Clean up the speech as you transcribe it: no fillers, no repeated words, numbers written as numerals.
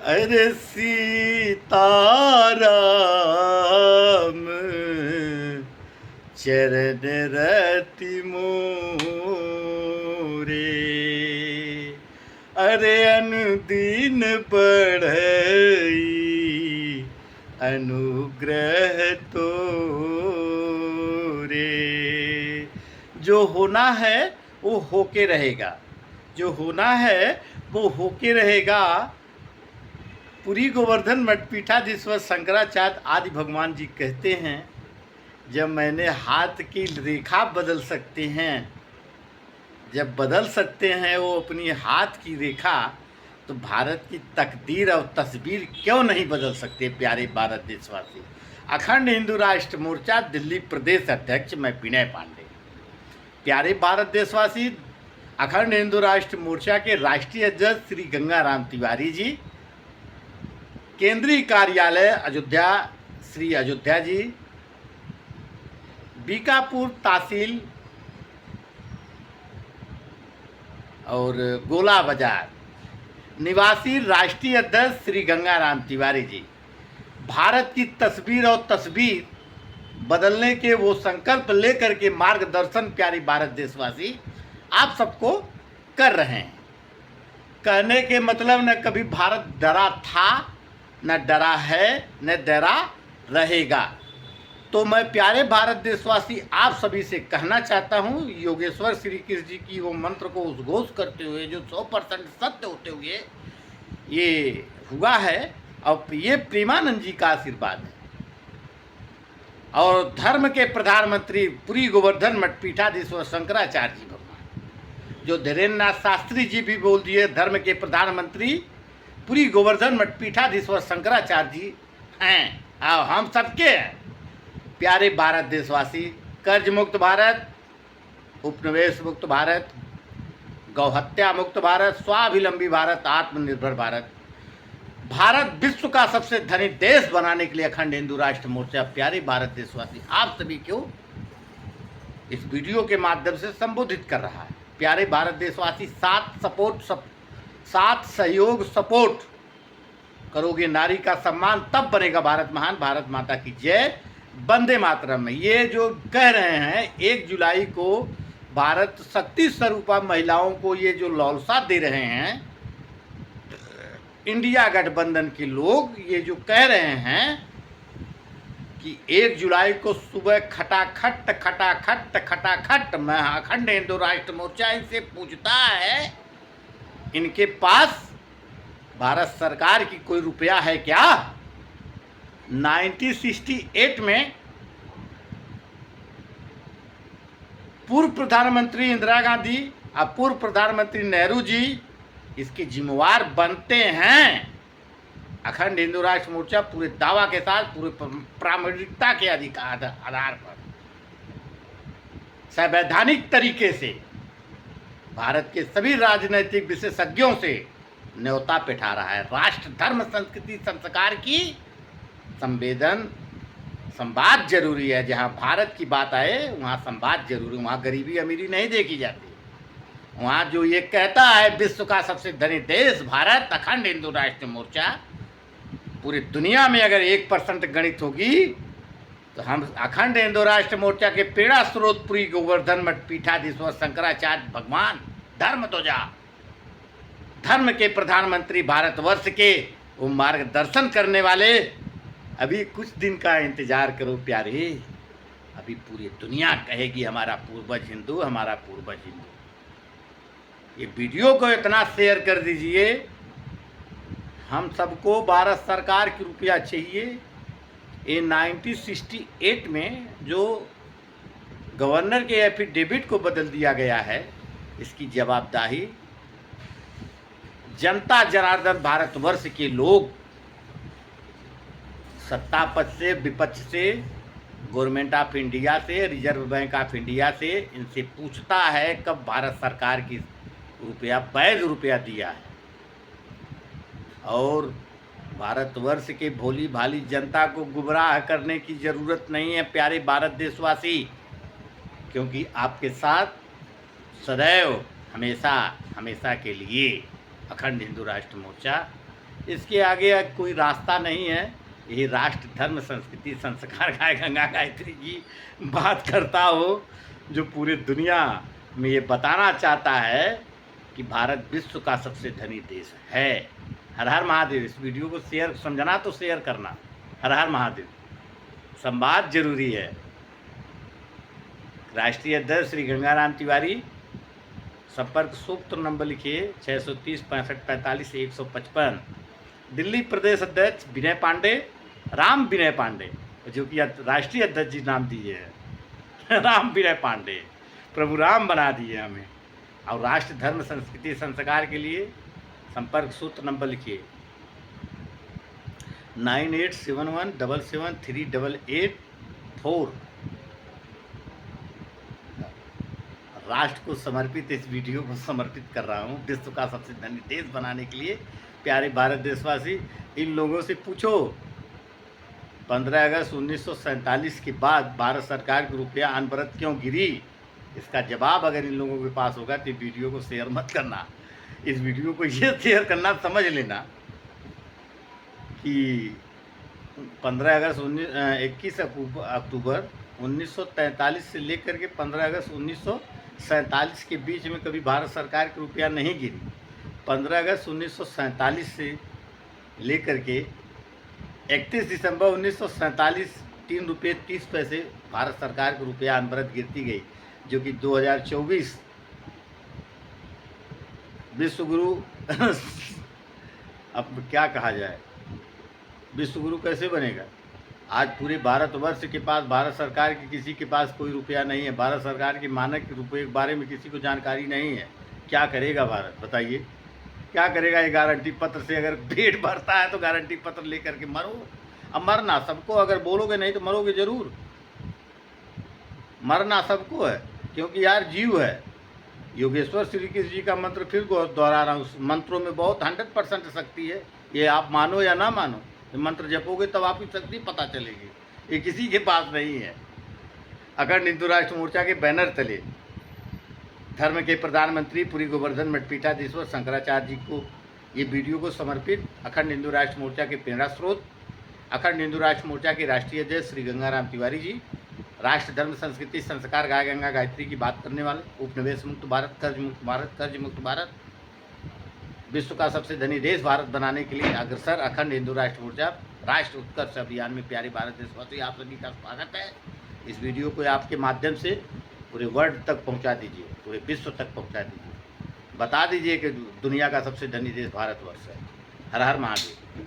अरे सीताराम चरण रति मोरे। अरे अनुदीन बढ़ई अनुग्रह तोरे। जो होना है वो होके रहेगा, जो होना है वो होके रहेगा। पुरी गोवर्धन मठपीठाधीश्वर शंकराचार्य आदि भगवान जी कहते हैं, जब मैंने हाथ की रेखा बदल सकते हैं, जब बदल सकते हैं वो अपनी हाथ की रेखा, तो भारत की तकदीर और तस्वीर क्यों नहीं बदल सकते। प्यारे भारत देशवासी, अखंड हिंदू राष्ट्र मोर्चा दिल्ली प्रदेश अध्यक्ष मैं विनय पांडे। प्यारे भारत देशवासी, अखंड हिंदू राष्ट्र मोर्चा के राष्ट्रीय अध्यक्ष श्री गंगाराम तिवारी जी, केंद्रीय कार्यालय अयोध्या श्री अयोध्या जी, बीकापुर तहसील और गोला बाजार निवासी राष्ट्रीय अध्यक्ष श्री गंगाराम तिवारी जी, भारत की तस्वीर और तस्वीर बदलने के वो संकल्प लेकर के मार्गदर्शन प्यारी भारत देशवासी आप सबको कर रहे हैं। कहने के मतलब न कभी भारत डरा था, न डरा है, न डरा रहेगा। तो मैं प्यारे भारत देशवासी आप सभी से कहना चाहता हूँ, योगेश्वर श्री कृष्ण जी की वो मंत्र को उद्घोष करते हुए, जो 100% सत्य होते हुए ये हुआ है, और ये प्रेमानंद जी का आशीर्वाद है। और धर्म के प्रधानमंत्री पुरी गोवर्धन मठपीठाधीश्वर शंकराचार्य जी भगवान, जो धीरेन्द्र नाथ शास्त्री जी भी बोल दिए, धर्म के प्रधानमंत्री पुरी गोवर्धन मठपीठाधीश्वर शंकराचार्य जी हैं, और हम सबके हैं। प्यारे भारत देशवासी, कर्ज मुक्त भारत, उपनिवेश मुक्त भारत, गौहत्या मुक्त भारत, स्वावलंबी भारत, आत्मनिर्भर भारत, भारत विश्व का सबसे धनी देश बनाने के लिए अखंड हिंदू राष्ट्र मोर्चा प्यारे भारत देशवासी आप सभी को इस वीडियो के माध्यम से संबोधित कर रहा है। प्यारे भारत देशवासी, साथ सहयोग सपोर्ट करोगे, नारी का सम्मान तब बनेगा भारत महान। भारत माता की जय, वंदे मातरम। में ये जो कह रहे हैं 1 जुलाई को भारत शक्ति स्वरूपा महिलाओं को ये जो लालसा दे रहे हैं इंडिया गठबंधन के लोग, ये जो कह रहे हैं कि 1 जुलाई को सुबह खटाखट मैं अखंड हिंदू राष्ट्र मोर्चा इनसे पूछता है, इनके पास भारत सरकार की कोई रुपया है क्या? 1968 में पूर्व प्रधानमंत्री इंदिरा गांधी और पूर्व प्रधानमंत्री नेहरू जी इसके जिम्मेवार बनते हैं। अखंड हिंदू राष्ट्र मोर्चा पूरे दावा के साथ, पूरे प्रामाणिकता के आधार पर संवैधानिक तरीके से भारत के सभी राजनीतिक विशेषज्ञों से न्योता बैठा रहा है। राष्ट्र, धर्म, संस्कृति, संस्कार की संवाद जरूरी है। जहाँ भारत की बात आए वहाँ संवाद जरूरी, वहाँ गरीबी अमीरी नहीं देखी जाती। वहाँ जो ये कहता है विश्व का सबसे धनी देश भारत, अखंड हिंदू राष्ट्र मोर्चा, पूरी दुनिया में अगर 1% गणित होगी तो हम अखंड हिंदू राष्ट्र मोर्चा के प्रेरणा स्रोत पुरी गोवर्धन मठपीठाधीश्वर शंकराचार्य भगवान, धर्म ध्वजा, धर्म के प्रधानमंत्री भारतवर्ष के वो मार्गदर्शन करने वाले। अभी कुछ दिन का इंतजार करो प्यारे, अभी पूरी दुनिया कहेगी हमारा पूर्वज हिंदू, हमारा पूर्वज हिंदू। ये वीडियो को इतना शेयर कर दीजिए। हम सबको भारत सरकार की रुपया चाहिए। ये 1968 में जो गवर्नर के एफिडेविट को बदल दिया गया है, इसकी जवाबदारी जनता जनार्दन भारतवर्ष के लोग, सत्ता पक्ष से, विपक्ष से, गवर्नमेंट ऑफ इंडिया से, रिजर्व बैंक ऑफ इंडिया से, इनसे पूछता है कब भारत सरकार की रुपया, वैध रुपया दिया है। और भारतवर्ष के भोली भाली जनता को गुमराह करने की ज़रूरत नहीं है प्यारे भारत देशवासी, क्योंकि आपके साथ सदैव हमेशा हमेशा के लिए अखंड हिंदू राष्ट्र मोर्चा इसके आगे कोई रास्ता नहीं है। यही राष्ट्र, धर्म, संस्कृति, संस्कार गाय गंगा गायत्री की बात करता हो, जो पूरे दुनिया में ये बताना चाहता है कि भारत विश्व का सबसे धनी देश है। हर हर महादेव। इस वीडियो को शेयर, समझना तो शेयर करना। हर हर महादेव। संवाद जरूरी है। राष्ट्रीय अध्यक्ष श्री गंगाराम तिवारी, संपर्क सूत्र नंबर लिखिए 630 65 45 155। दिल्ली प्रदेश अध्यक्ष विनय पांडे, राम विनय पांडे, जो कि राष्ट्रीय अध्यक्ष जी नाम दिए हैं राम विनय पांडे, प्रभु राम बना दिए हमें। और राष्ट्र, धर्म, संस्कृति, संस्कार के लिए संपर्क सूत्र नंबर लिखिए 9871773884। राष्ट्र को समर्पित इस वीडियो को समर्पित कर रहा हूँ, विश्व का सबसे धनी देश बनाने के लिए। प्यारे भारत देशवासी, इन लोगों से पूछो 15 अगस्त 1947 के बाद भारत सरकार की रुपया अनवरत क्यों गिरी। इसका जवाब अगर इन लोगों के पास होगा तो वीडियो को शेयर मत करना। इस वीडियो को ये शेयर करना, समझ लेना कि 15 अगस्त 21 अक्टूबर 1943 से लेकर के 15 अगस्त 1947 के बीच में कभी भारत सरकार की रुपया नहीं गिरी। 15 अगस्त 1947 से लेकर के 31 दिसंबर 1947 ₹3.30 भारत सरकार की रुपया अनवरत गिरती गई, जो कि 2024 विश्व गुरु अब क्या कहा जाए, विश्व गुरु कैसे बनेगा। आज पूरे भारतवर्ष के पास, भारत सरकार की किसी के पास कोई रुपया नहीं है। भारत सरकार के मानक रुपये के बारे में किसी को जानकारी नहीं है। क्या करेगा भारत, बताइए क्या करेगा। ये गारंटी पत्र से अगर पेट भरता है तो गारंटी पत्र लेकर के मरो। अब मरना सबको, अगर बोलोगे नहीं तो मरोगे जरूर। मरना सबको है, क्योंकि यार जीव है। योगेश्वर श्री कृष्ण जी का मंत्र फिर दोहरा रहा हूँ। उस मंत्रों में बहुत 100% शक्ति है। ये आप मानो या ना मानो, ये मंत्र जपोगे तब आपकी शक्ति पता चलेगी। ये किसी के पास नहीं है। अखंड हिंदू राष्ट्र मोर्चा के बैनर तले धर्म के प्रधानमंत्री पुरी गोवर्धन मठपीठाधीश्वर शंकराचार्य जी को ये वीडियो को समर्पित अखंड हिंदू राष्ट्र मोर्चा के प्रेरणा स्रोत, अखंड हिंदू राष्ट्र मोर्चा के राष्ट्रीय अध्यक्ष श्री गंगाराम तिवारी जी, राष्ट्र, धर्म, संस्कृति, संस्कार गाय गंगा गायत्री की बात करने वाले, उपनिवेश मुक्त भारत, कर्ज मुक्त भारत, कर्ज मुक्त भारत, विश्व का सबसे धनी देश भारत बनाने के लिए अग्रसर अखंड हिंदू राष्ट्र मोर्चा राष्ट्र उत्कर्ष अभियान में प्यारे भारत देशवासी, आप सभी का स्वागत है। इस वीडियो को आपके माध्यम से पूरे वर्ल्ड तक पहुंचा दीजिए, पूरे विश्व तक पहुंचा दीजिए। बता दीजिए कि दुनिया का सबसे धनी देश भारतवर्ष है। हर हर महादेव।